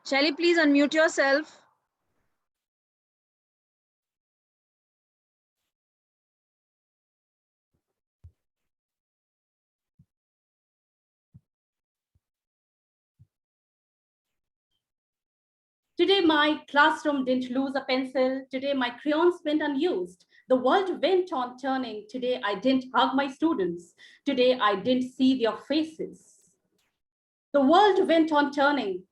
Shelly, please unmute yourself. Today, my classroom didn't lose a pencil. Today, my crayons went unused. The world went on turning. Today, I didn't hug my students. Today, I didn't see their faces. The world went on turning.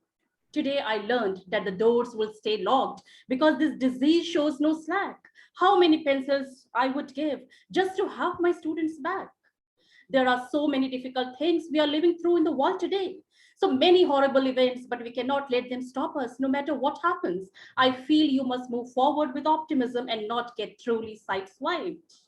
Today, I learned that the doors will stay locked because this disease shows no slack. How many pencils I would give just to have my students back? There are so many difficult things we are living through in the world today. So many horrible events, but we cannot let them stop us no matter what happens. I feel you must move forward with optimism and not get truly sideswiped.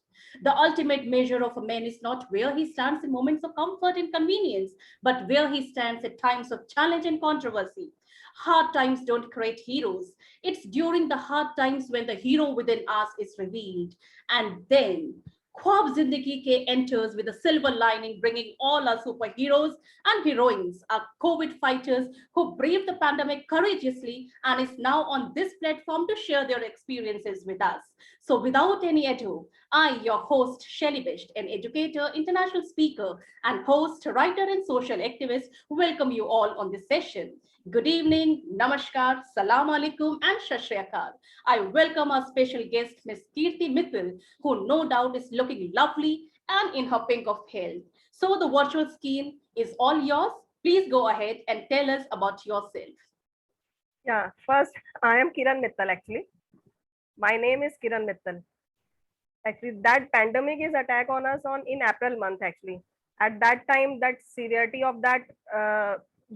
The ultimate measure of a man is not where he stands in moments of comfort and convenience, but where he stands at times of challenge and controversy. Hard times don't create heroes. It's during the hard times when the hero within us is revealed. And then Khwab Zindagi Ke enters with a silver lining, bringing all our superheroes and heroines, our COVID fighters who braved the pandemic courageously and is now on this platform to share their experiences with us. So, without any ado, I, your host, Shelly Bisht, an educator, international speaker, and host, writer, and social activist, welcome you all on this session. Good evening, namaskar, salam alaikum, and shashriyakal. I welcome our special guest, Ms. Kirti Mittal, who no doubt is looking lovely and in her pink of health. So the virtual scheme is all yours. Please go ahead and tell us about yourself. Yeah, first, I am Kiran Mittal actually. My name is Kiran Mittal. Actually, that pandemic is attack on us on in April month actually. At that time, that severity of that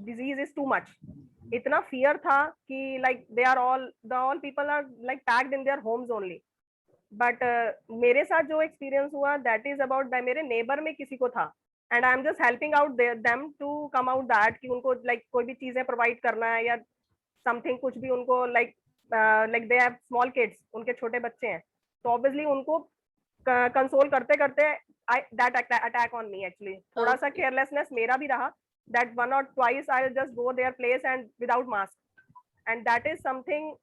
disease is too much. इतना fear था कि like they are all people are like packed in their homes only. But मेरे साथ जो experience हुआ that is about by मेरे neighbor में किसी को था. And I'm just helping out them to come out that कि उनको like कोई भी चीजें provide करना है या something कुछ भी उनको like they have small kids उनके छोटे बच्चे हैं तो obviously उनको कंसोल करते करते that attack on me actually थोड़ा सा carelessness मेरा भी रहा that one or twice I'll just go their place and without mask and that is something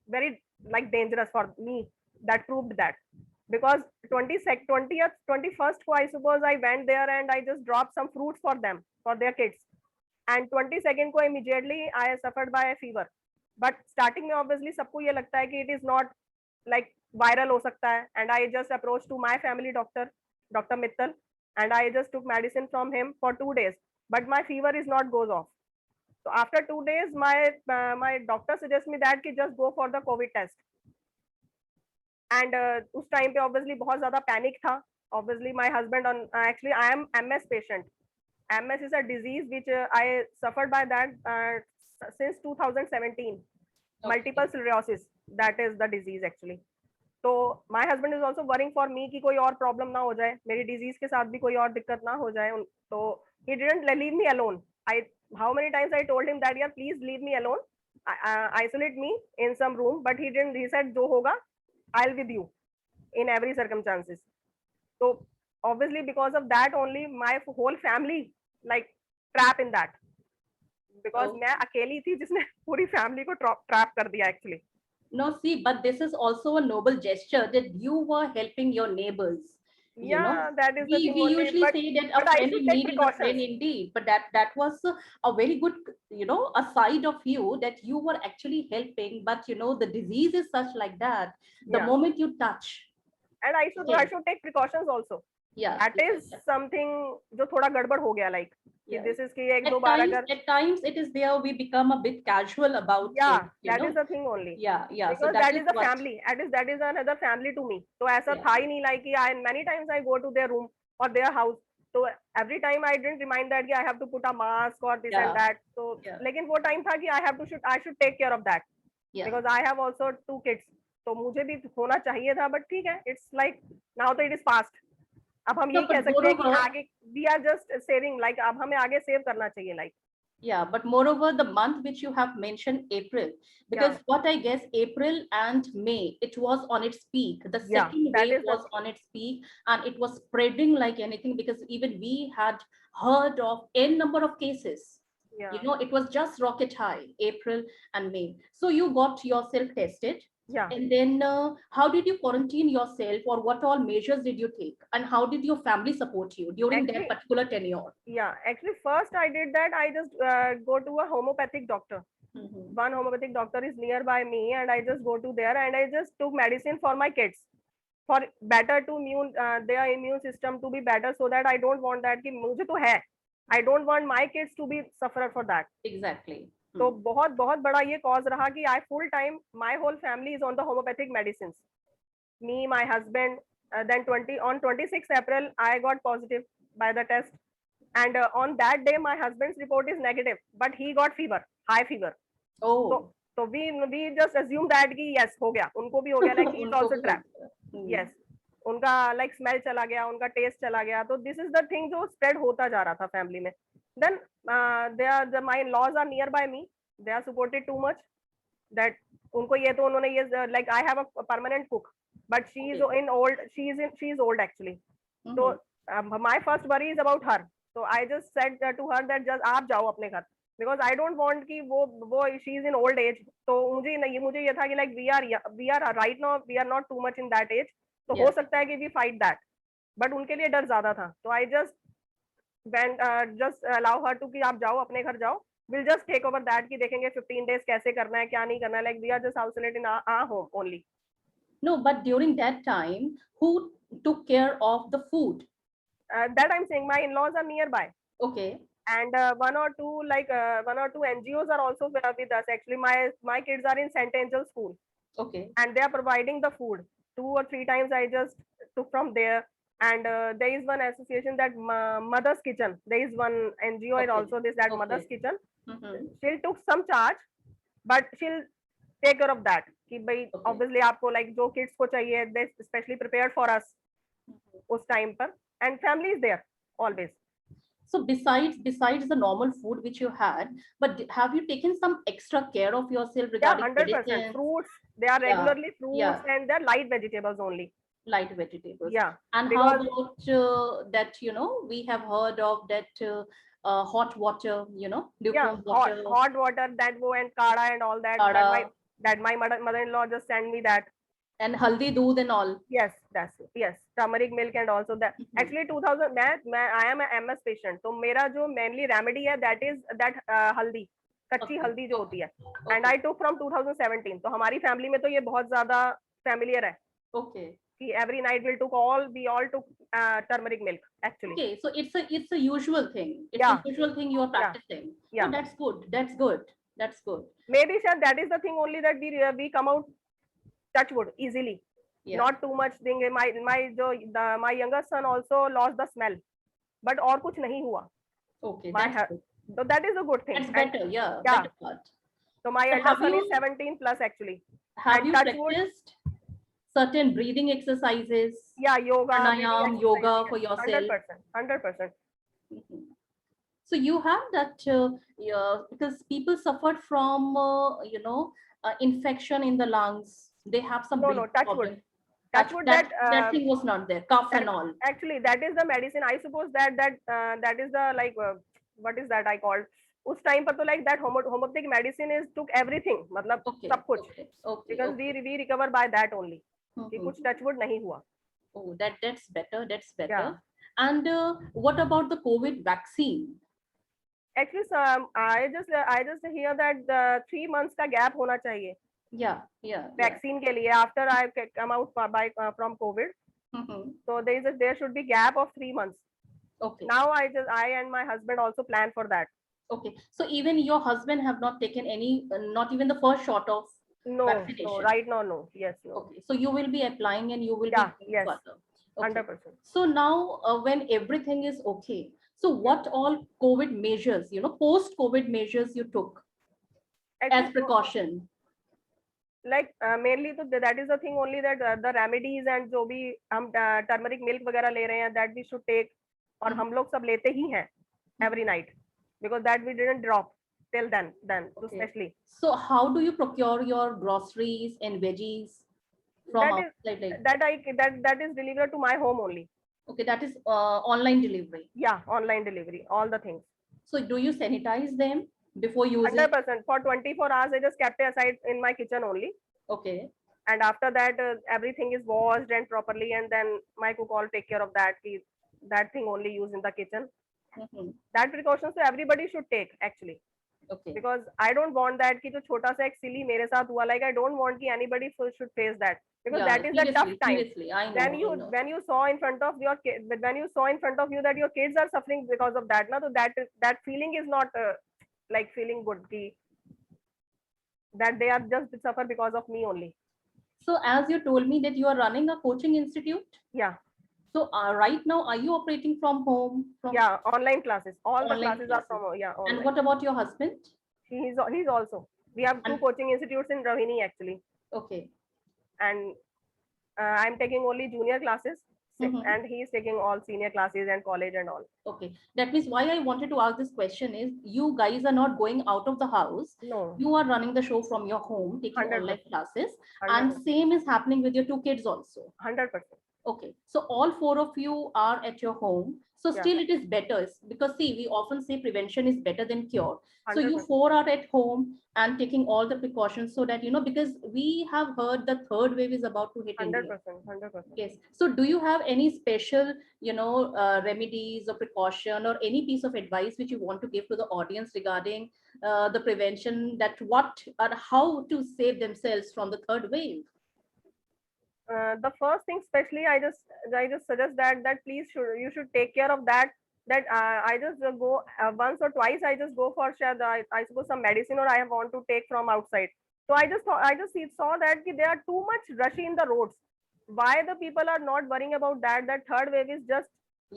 very like dangerous for me that proved that because 20th 21st I suppose I went there and I just dropped some fruits for them for their kids and 22nd को immediately I suffered by a fever but starting में obviously सबको ये लगता है कि it is not like viral हो सकता है and I just approached to my family doctor Dr. Mittal and I just took medicine from him for 2 days but my fever is not goes off so after 2 days my doctor suggests me that कि just go for the COVID test and उस time पे obviously बहुत ज़्यादा panic था obviously my husband on actually I am MS patient MS is a disease which I suffered by that since 2017 multiple sclerosis that is the disease actually तो my husband is also worrying for me कि कोई और problem ना हो जाए मेरी disease के साथ भी कोई और दिक्कत ना हो जाए तो he didn't leave me alone I how many times I told him that yeah please leave me alone isolate me in some room but he didn't he said जो होगा I'll with you in every circumstances so obviously because of that only my whole family like trap in that because मैं अकेली थी जिसने पूरी family को trap कर दिया actually No, see, but this is also a noble gesture that you were helping your neighbors. You know, that is the thing we only usually say that a but I friend should in take need is a friend precautions indeed, but that was a very good, a side of you that you were actually helping. But the disease is such like that. The yeah moment you touch, and I should take precautions also yeah, that is something जो थोड़ा गड़बड़ हो गया like कि this is कि एक दो बार अगर at times it is there we become a bit casual about yeah it, that is the thing only yeah. So because that that is is the what, family that is another family to me तो ऐसा yeah. था ही नहीं like कि I many times I go to their room or their house so every time I didn't remind that I have to put a mask or this and that so लेकिन वो time था कि I should take care of that because I have also 2 kids तो मुझे भी होना चाहिए था but ठीक है it's like now तो it is past अब हम यही कह सकते हैं कि आगे we are just saving like अब हमें आगे save करना चाहिए like yeah, but moreover the month which you have mentioned April because what I guess April and May it was on its peak, the second wave was on its peak and it was spreading like anything because even we had heard of n number of cases. Yeah. You know, it was just rocket high, April and May. So you got yourself tested. Yeah. And then how did you quarantine yourself, or what all measures did you take? And how did your family support you during that Actually, particular tenure? yeah. Actually, first I did that. I just go to a homeopathic doctor. Mhm. One homeopathic doctor is nearby me, and I just go to there and I just took medicine for my kids, for better to immune their immune system to be better, so that I don't want that कि मुझे तो है, I don't want my kids to be suffer for that. Exactly. तो बहुत बहुत बड़ा ये cause रहा कि I full time my whole family is on the homeopathic medicines. Me, my husband, then 26th April I got positive by the test, and on that day my husband's report is negative, but he got fever, high fever. Oh. तो we just assume that कि yes हो गया, उनको भी हो गया, like he is उनको also भी हो trapped. गया। Yes, उनका like smell चला गया, उनका taste चला गया, तो this is the thing जो spread होता जा रहा था family में. Then my in-laws are nearby me, they are supported too much that उनको ये तो उन्होंने ये like I have a permanent cook, but she is Okay. in old, she is old actually. So my first worry is about her. So I just said to her that just आप जाओ अपने घर, because I don't want कि वो she is in old age. तो मुझे ये था कि like we are right now we are not too much in that age. तो हो सकता है कि we fight that. But उनके लिए डर ज्यादा था. So I just went just allow her to कि आप जाओ अपने घर जाओ. We'll just take over that कि देखेंगे 15 days कैसे करना है क्या नहीं करना है. Like we are just isolated in our home only. No, but during that time, who took care of the food? That I'm saying my in-laws are nearby. Okay. And one or two NGOs are also with us. Actually, my kids are in St. Angel School. Okay. And they are providing the food. 2 or 3 times I just took from there. And there is one association that Mother's Kitchen. There is one NGO and also this that Mother's Kitchen. She'll took some charge, but she'll take care of that. कि भाई obviously आपको like जो kids को चाहिए, they specially prepared for us उस time पर, and family is there always. So besides the normal food which you had, but have you taken some extra care of yourself regarding 100%. medicine? Fruits, they are regularly fruits, Yeah. and they're light vegetables only. Light vegetables. Yeah. And how about that, you know, we have heard of that hot water, you know, lukewarm water. Hot water, that wo and kada and all that. Kada. That my mother-in-law just sent me that. And haldi doodh and all. Yes, that's it. Yes, turmeric milk and also that. Actually 2000 I am a MS patient, तो मेरा जो mainly remedy है that is that हल्दी, कच्ची हल्दी जो होती है, and I took from 2017. तो हमारी family में तो ये बहुत ज़्यादा familiar है. Okay. कि every night we all took turmeric milk actually. Okay, so it's a usual thing. It's Yeah. a usual thing you are practicing. Yeah. So that's good. That's good. That's good. Maybe sir, that is the thing only that we come out touch wood easily. Yeah. Not too much thing. My younger son also lost the smell, but और कुछ नहीं हुआ. Okay, that's good. So that is a good thing. That's better, yeah. Yeah. Better part. So my elder son is 17 plus actually. Have you practiced certain breathing exercises? Yeah, yoga, pranayam, yoga for yourself. 100%. So you have that because people suffered from infection in the lungs. They have some touch problem. wood. Touch wood that thing was not there. Cough and all. Actually, that is the medicine. I suppose that is the like what is that I called? उस time पर तो like that homeopathic medicine is took everything. मतलब सब कुछ. Because we recover by that only. कि कुछ touch wood नहीं हुआ. Oh, that's better. That's better. Yeah. And what about the COVID vaccine? Actually, I just hear that 3 months का gap होना चाहिए. Yeah. Vaccine के लिए after I come out from COVID. So there should be gap of 3 months. Okay. Now I and my husband also plan for that. Okay. So even your husband have not taken any, not even the first shot of vaccination. No, right now, no. Yes, no. Okay. So you will be applying and you will be yes, further. Okay. 100%. So now when everything is okay, so what all COVID measures, post-COVID measures you took as precaution? Like mainly that is the thing only that the remedies and जो भी हम turmeric milk वगैरह ले रहे हैं that we should take और हम लोग सब लेते ही हैं every night because that we didn't drop till then especially. So how do you procure your groceries and veggies from outside? That is delivered to my home only. Okay, that is online delivery. Yeah, online delivery, all the things. So do you sanitize them before using? 100%. For 24 hours, I just kept it aside in my kitchen only. Okay. And after that, everything is washed and properly. And then my cook all take care of that. That thing only used in the kitchen. Mhm. That precautions so everybody should take actually. Okay. Because I don't want that कि जो छोटा सा एक silly मेरे साथ हुआ, like I don't want कि anybody should face that, because Yeah, that is a tough time. seriously, I know, When I know. when you saw in front of your kid, when you saw in front of you that your kids are suffering because of that, na, so that feeling is not like feeling good कि that they are just suffer because of me only. So as you told me that you are running a coaching institute. Yeah. So right now, are you operating from home? Yeah, online classes. All the Online classes are from And online. what about your husband? He's also. We have two And- coaching institutes in Rohini actually, Okay. and I'm taking only junior classes, Mhm. and he's taking all senior classes and college and all. Okay. That means why I wanted to ask this question is you guys are not going out of the house. No, You are running the show from your home, taking 100%. online classes. 100%. And same is happening with your two kids also. 100%. Okay. So all four of you are at your home. So Yeah. still it is better because see, we often say prevention is better than cure. So you 100%. four are at home and taking all the precautions so that, because we have heard the third wave is about to hit India. 100%. 100%. Yes. So do you have any special, remedies or precaution or any piece of advice which you want to give to the audience regarding the prevention, that what or how to save themselves from the third wave? The first thing, especially, I just suggest that please you should take care of that. I just go once or twice. I just go for share I suppose some medicine or I want to take from outside. So I just saw that there are too much rush in the roads. Why the people are not worrying about that? That third wave is just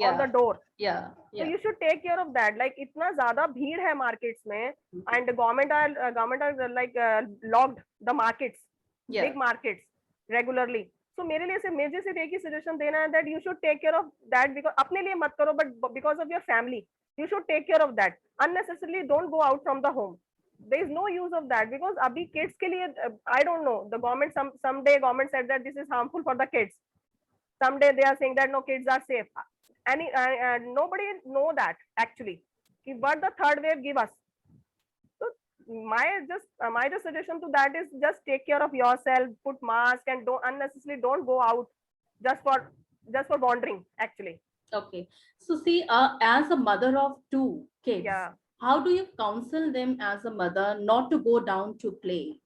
on the door. Yeah. So you should take care of that. Like इतना ज़्यादा भीड़ है markets में, and the government are like locked the markets, big markets regularly. So मेरे लिए से मुझे सिर्फ एक ही suggestion देना है that you should take care of that, because अपने लिए मत करो, but because of your family you should take care of that. Unnecessarily don't go out from the home. There is no use of that, because अभी kids के लिए I don't know, the government someday government said that this is harmful for the kids. Someday they are saying that no, kids are safe. Nobody know that actually what the third wave give us. So my just suggestion to that is just take care of yourself, put mask, and don't go out just for wandering actually. Okay. So see, as a mother of two kids, Yeah. how do you counsel them as a mother not to go down to play?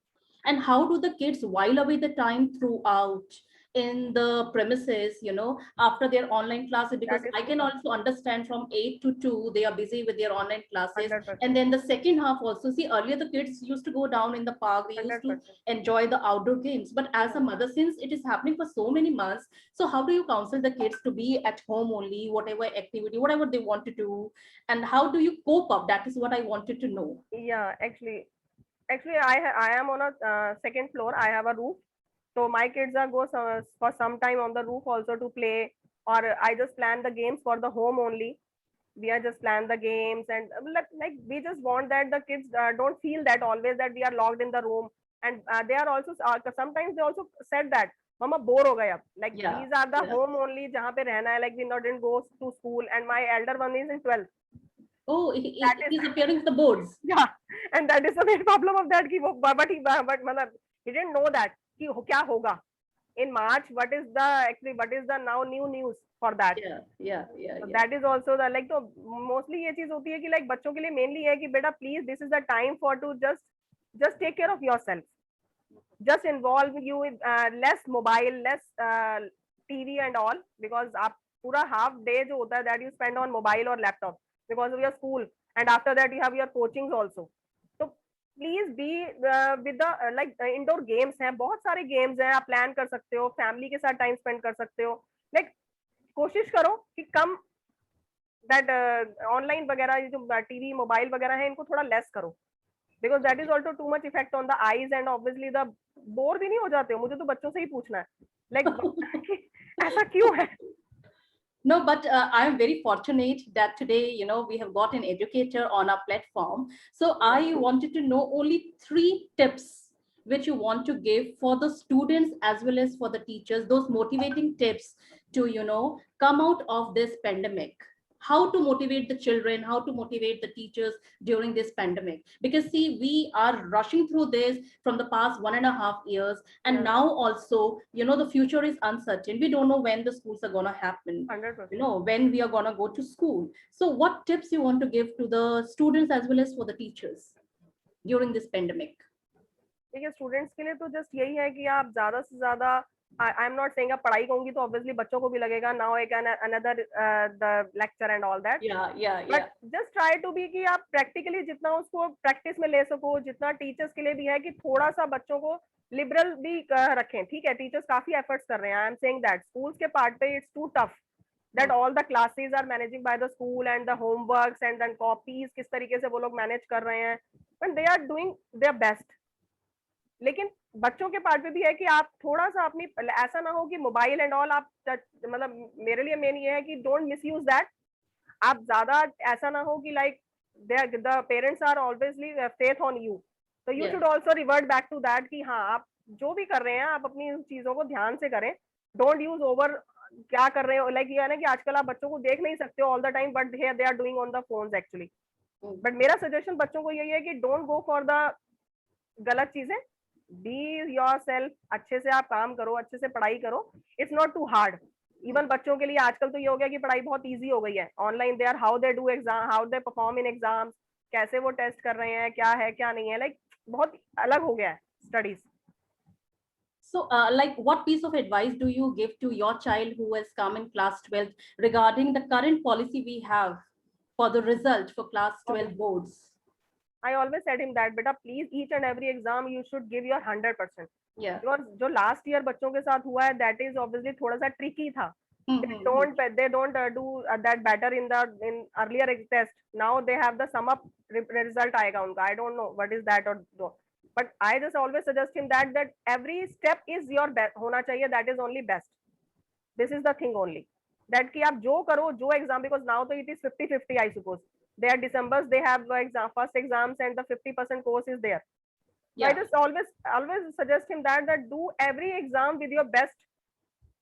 And how do the kids while away the time throughout in the premises, after their online classes? Because I can also understand from 8 to 2, they are busy with their online classes. 100%. And then the second half also, see, earlier the kids used to go down in the park, they used 100%. to enjoy the outdoor games. But as a mother, since it is happening for so many months, so how do you counsel the kids to be at home only, whatever activity, whatever they want to do? And how do you cope up? That is what I wanted to know. Yeah, actually I am on a second floor. I have a roof, so my kids are for some time on the roof also to play, or I just plan the games for the home only. We are just plan the games, and like we just want that the kids don't feel that always that we are locked in the room. And they are also sometimes they also said that mama bore ho gaya, like these are the home only jahan pe rehna hai, like we didn't go to school, and my elder one is in 12th. Oh, he's appearing with the boards. Yeah, and that is the main problem of that. But he didn't know that कि क्या होगा in March. What is the now new news for that? Yeah. So that is also the like, तो mostly ये चीज होती है कि like बच्चों के लिए mainly है कि बेटा please this is the time for to just take care of yourself. Just involve you with less mobile, less TV and all, because आप पूरा half day जो होता है that you spend on mobile or laptop because of your school, and after that you have your coachings also. So please be with the like indoor games हैं, बहुत सारे games हैं, आप plan कर सकते हो, family के साथ time spend कर सकते हो. Like कोशिश करो कि कम that online वगैरह जो TV mobile वगैरह है इनको थोड़ा less करो, because that is also too much effect on the eyes, and obviously the bore भी नहीं हो जाते हो. मुझे तो बच्चों से ही पूछना है like ऐसा क्यों है? No, but I am very fortunate that today, we have got an educator on our platform. So I wanted to know only 3 tips which you want to give for the students as well as for the teachers, those motivating tips to, come out of this pandemic. how to motivate the children, how to motivate the teachers during this pandemic. Because see, we are rushing through this from the past 1.5 years, and Yeah. now also, the future is uncertain. We don't know when the schools are going to happen, 100%. when we are going to go to school. So what tips you want to give to the students as well as for the teachers during this pandemic? देखिए students के लिए तो just यही है कि आप ज्यादा से ज्यादा, आई एम नॉट सेइंग आप पढ़ाई करूंगी तो ऑब्वियसली बच्चों को भी लगेगा now I can another the lecture and all that, Yeah. But just try to be कि आप प्रैक्टिकली जितना उसको प्रैक्टिस में ले सको, जितना टीचर्स के लिए भी है कि थोड़ा सा बच्चों को लिबरल भी रखें. ठीक है, टीचर्स काफी एफर्ट्स कर रहे हैं, I am saying that schools के पार्ट पे it's too tough that all the classes are managing by the school and the homeworks and then copies किस तरीके से वो लोग मैनेज कर रहे हैं, but they are doing their best. लेकिन बच्चों के पार्ट पे भी है कि आप थोड़ा सा अपनी, ऐसा ना हो कि मोबाइल एंड ऑल आप मतलब मेरे लिए मेन ये है कि डोंट मिस यूज दैट. आप ज्यादा ऐसा ना हो कि like the parents are always lay faith on you, तो you should also revert back to that कि हाँ आप जो भी कर रहे हैं आप अपनी चीजों को ध्यान से करें. डोंट यूज ओवर क्या कर रहे हो, लाइक ये है ना कि आजकल आप बच्चों को देख नहीं सकते हो all the time, but they are doing on the phones actually. But मेरा सजेशन बच्चों को यही है कि डोंट गो फॉर द गलत चीजें, बी योर सेल्फ, अच्छे से आप काम करो, अच्छे से पढ़ाई करो. It's not too hard. Even बच्चों के लिए आजकल तो ये हो गया कि पढ़ाई बहुत इजी हो गई है online. They are how they do exam, how they perform in exams, कैसे वो टेस्ट कर रहे हैं, क्या है क्या नहीं है, लाइक बहुत अलग हो गया है studies. So, like, what piece of advice do you give to your child who has come in class 12 regarding the current policy we have for the result for class 12 boards? I always said him that beta please each and every exam you should give your 100%. Yeah. Because जो last year बच्चों के साथ हुआ है that is obviously थोड़ा सा tricky था. They don't do that better in earlier test. Now they have the sum up result आएगा उनका. I don't know what is that or no. But I just always suggest him that every step is your best होना चाहिए. That is only best. This is the thing only. That कि आप जो करो जो exam, because now तो it is 50-50 I suppose. They are Decembers, they have first exams and the 50% course is there. Yeah. So I just always suggest him that do every exam with your best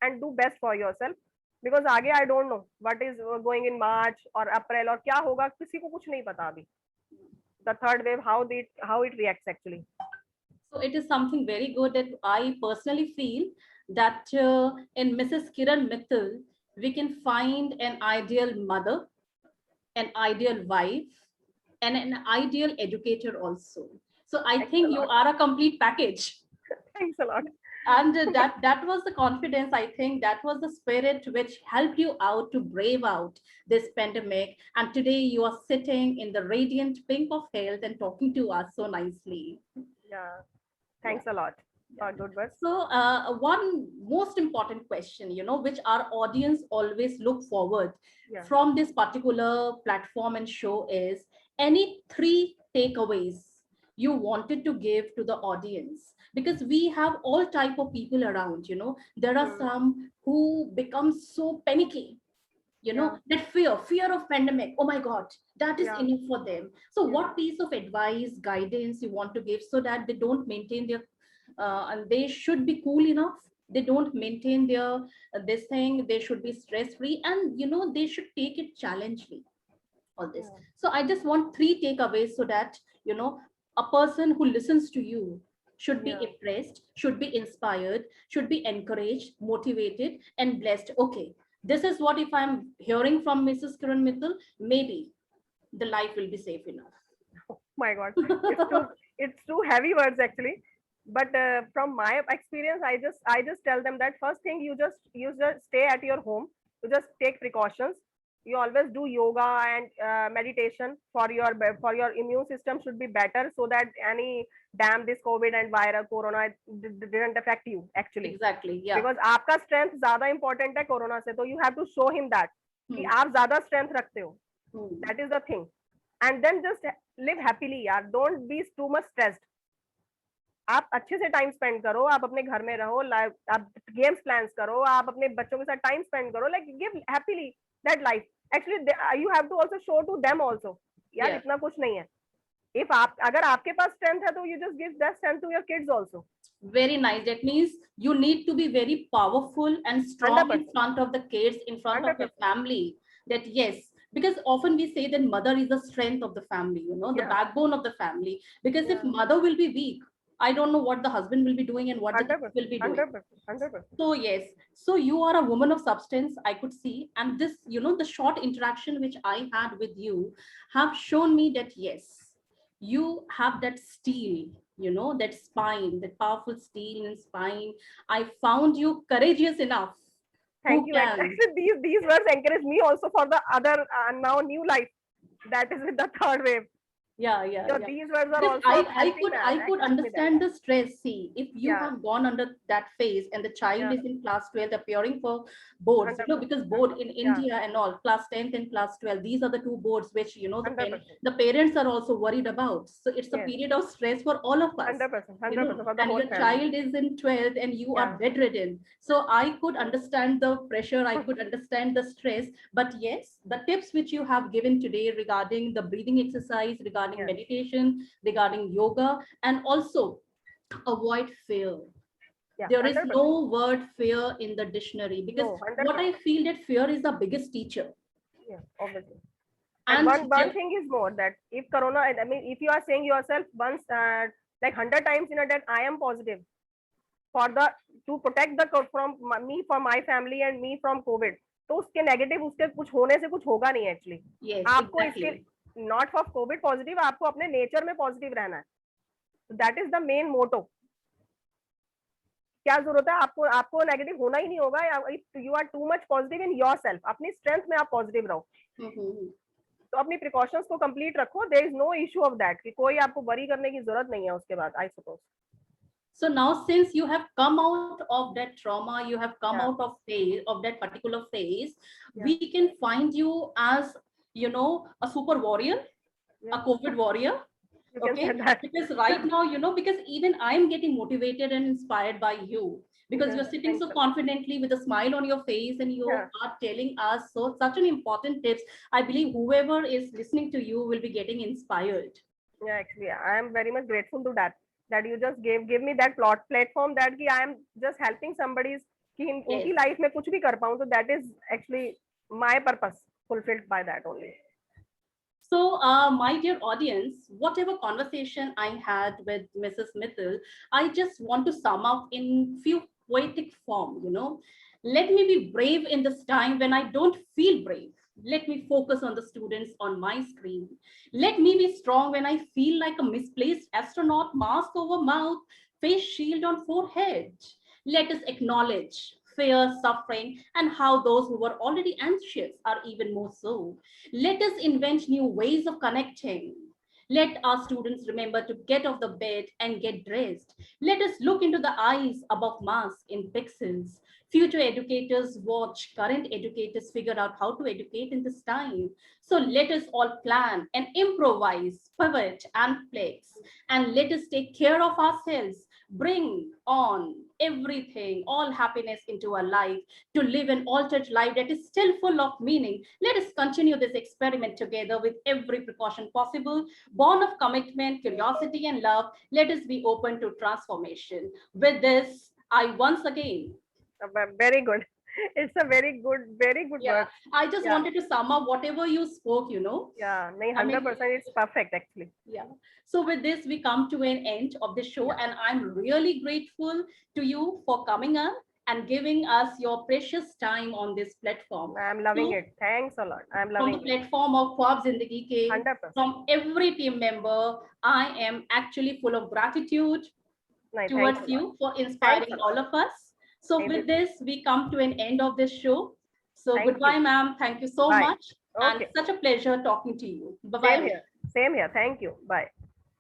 and do best for yourself, because आगे I don't know what is going in March or April और क्या होगा, किसी को कुछ नहीं पता अभी. The third wave, how it reacts actually. So it is something very good that I personally feel that in Mrs. Kiran Mittal, we can find an ideal mother, an ideal wife, and an ideal educator also. So I think you are a complete package. Thanks a lot. And that was the confidence. I think that was the spirit which helped you out to brave out this pandemic. And today you are sitting in the radiant pink of health and talking to us so nicely. Yeah, thanks a lot. Good words. So one most important question, which our audience always look forward from this particular platform and show is, any 3 takeaways you wanted to give to the audience? Because we have all type of people around, there are some who become so panicky, that fear of pandemic. Oh my God, that is enough for them. So what piece of advice, guidance you want to give so that they don't maintain their, and they should be cool enough, they don't maintain their, this thing, they should be stress-free, and, they should take it challengingly, all this. So I just want 3 takeaways so that, a person who listens to you should be impressed, should be inspired, should be encouraged, motivated, and blessed. Okay, this is what if I'm hearing from Mrs. Kiran Mittal, maybe the life will be safe enough. Oh my God, it's too heavy words actually. But from my experience, I just tell them that first thing, you just stay at your home, you just take precautions. You always do yoga and meditation for your immune system should be better, so that any this COVID and virus corona didn't affect you actually. Exactly, yeah. Because आपका strength ज़्यादा important है corona से, so you have to show him that कि आप ज़्यादा strength रखते हो. That is the thing. And then just live happily यार. Don't be too much stressed. आप अच्छे से टाइम स्पेंड करो, आप अपने घर में रहो, आप गेम्स प्लान्स करो, आप अपने बच्चों के साथ टाइम स्पेंड करो, like give happily that life. Actually you have to also show to them also यार इतना कुछ नहीं है. इफ अगर आपके पास स्ट्रेंथ है तो you just give that strength to your kids also. Very nice. That means you need to be very powerful and strong 100%. In front of the kids, in front 100%. Of your family. That yes, because often we say that mother is the strength of the family, you know, the Yeah. backbone of the family. Because if Yeah. mother will be weak, I don't know what the husband will be doing and what the kids 100%, will be doing. 100%, 100%. So yes, so you are a woman of substance, I could see. And this, you know, the short interaction which I had with you have shown me that yes, you have that steel, you know, that spine, that powerful steel and spine. I found you courageous enough. Thank Who you. can? Actually, these words encourage me also for the other now new life that is with the third wave. Yeah, yeah, So yeah. these words are Because also helping me. I could Help me that. understand the stress. See, if you Yeah, have gone under that phase and the child yeah, is in class 12 appearing for boards, you know, 100%, because board in yeah, India and all, class 10th and class 12, these are the two boards which, you know, 100%. the parents are also worried about. So it's a Yes, period of stress for all of us. 100%, You know, 100% for the and whole your family. child is in 12th and you Yeah. are bedridden. So I could understand the pressure, I could understand the stress. But yes, the tips which you have given today regarding the breathing exercise, regarding Yes. meditation, regarding yoga, and also avoid fear. Yeah, There is 100%. no word fear in the dictionary, because No, what 100%. I feel that fear is the biggest teacher. Yeah, obviously. And And one thing is more that if corona, I mean, if you are saying yourself once, like 100 times in a day, I am positive for the to protect the from me, for my family and me from COVID. तो उसके negative उसके कुछ होने से कुछ होगा नहीं actually. yes, आपको इसके exactly. Not for Covid positive, आपको अपने नेचर में पॉजिटिव रहना है. That is the main motto. क्या जरूरत है आपको आपको नेगेटिव होना ही नहीं होगा. You are too much positive in yourself. अपनी स्ट्रेंथ में आप पॉजिटिव रहो. तो अपनी प्रिकॉशंस को कंप्लीट रखो. There is no issue of that कि कोई आपको वरी करने की जरूरत नहीं है उसके बाद, I suppose. So now, since you have come out of that trauma, you have come Yeah. out of phase of that particular phase, Yeah. we can find you as, you know, a super warrior, Yeah. a COVID warrior. You can Okay, say that. because right now, you know, because even I am getting motivated and inspired by you, because Yeah, you're sitting so thanks a lot. confidently with a smile on your face and you Yeah. are telling us such an important tips. I believe whoever is listening to you will be getting inspired. Yeah, actually, I am very much grateful to that you just give me that platform, that कि I am just helping somebody कि उनकी Yes. life में कुछ भी कर पाऊँ. तो that is actually my purpose fulfilled by that only. So, my dear audience, whatever conversation I had with Mrs. Mithil, I just want to sum up in few poetic form, you know. Let me be brave in this time when I don't feel brave. Let me focus on the students on my screen. Let me be strong when I feel like a misplaced astronaut, mask over mouth, face shield on forehead. Let us acknowledge fear, suffering, and how those who were already anxious are even more so. Let us invent new ways of connecting. Let our students remember to get off the bed and get dressed. Let us look into the eyes above masks in pixels. Future educators watch current educators figure out how to educate in this time. So let us all plan and improvise, pivot and flex. And let us take care of ourselves. Bring on everything, all happiness into our life, to live an altered life that is still full of meaning. Let us continue this experiment together with every precaution possible. Born of commitment, curiosity, and love, let us be open to transformation. With this, I once again. Very good. It's a very good Yeah, work. I just Yeah. wanted to sum up whatever you spoke, you know. Yeah, नहीं, I mean, 100% it's perfect actually. Yeah. So with this, we come to an end of the show, Yeah. and I'm really grateful to you for coming up and giving us your precious time on this platform. I'm loving So, it. Thanks a lot. I'm from loving the it. platform of Kwab Zindagi Ke, 100%. from every team member, I am actually full of gratitude No, towards thanks a lot. you for Thanks inspiring a lot. all of us. So Thank with you. this, we come to an end of this show. So Thank goodbye, you. ma'am. Thank you so Bye. much. And Okay. such a pleasure talking to you. Same Bye-bye. here. Same here. Thank you. Bye.